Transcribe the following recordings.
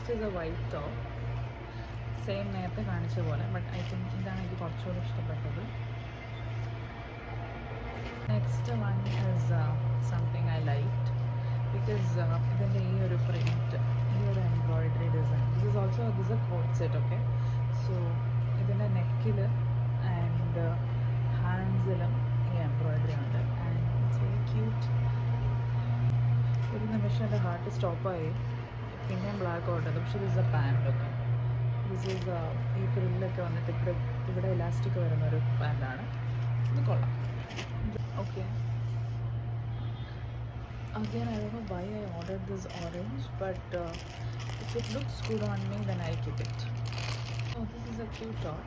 Next is A white top, same നേരത്തെ കാണിച്ച പോലെ, ബട്ട് ഐ തിങ്ക് ഇതാണ് എനിക്ക് കുറച്ചുകൂടി ഇഷ്ടപ്പെട്ടത്. Next one is something I liked because ഇതിൻ്റെ ഈ ഒരു പ്രിൻറ്റ്, ഈ ഒരു embroidery design, this is a coat set. Okay, so ഇതിൻ്റെ നെക്കിൽ ആൻഡ് ഹാൻഡ്സിലും ഈ എംബ്രോയിഡറി ഉണ്ട് ആൻഡ് ഇറ്റ്സ് വെരി ക്യൂട്ട്. ഒരു നിമിഷം എൻ്റെ ഹാർട്ട് സ്റ്റോപ്പായി. പിന്നെയും ബ്ലാക്ക് ഔട്ടത്, പക്ഷേ ദിസ് എ പാൻറ്റൊക്കെ, ദിസ് ഈസ് ഈ ഫ്രില്ലൊക്കെ വന്നിട്ട് ഇവിടെ ഇലാസ്റ്റിക് വരുന്നൊരു പാൻറ്റാണ്. ഇത് കൊള്ളാം. Okay, again I don't know why I ordered this orange, but if it looks good on me then I'll keep it. Oh, this is a cute top.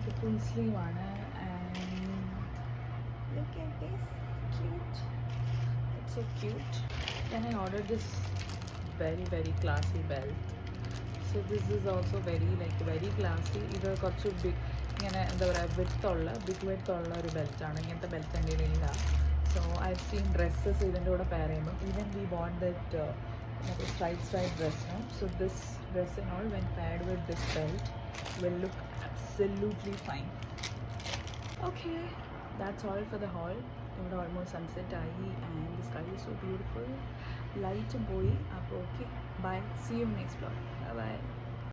The full sleeve one, and look at this, cute. It's so cute. Then I ordered this very classy belt. So this is also very classy. ഇത് കുറച്ച് big, ഇങ്ങനെ എന്താ പറയുക, big വിഡ്ത്തുള്ള ഒരു ബെൽറ്റാണ്. ഇങ്ങനത്തെ belt എൻ്റെ കയ്യിലില്ല. So I seen dresses ഇതിൻ്റെ കൂടെ പെയർ ചെയ്യുമ്പോൾ, even we bought that stripe dress. So this dress and all when paired with this belt will look absolutely fine. Okay, that's all for the haul. ഇവിടെ almost sunset ആയി and the sky is so beautiful. Light പോയി. അപ്പോൾ okay, bye, see you next vlog. By.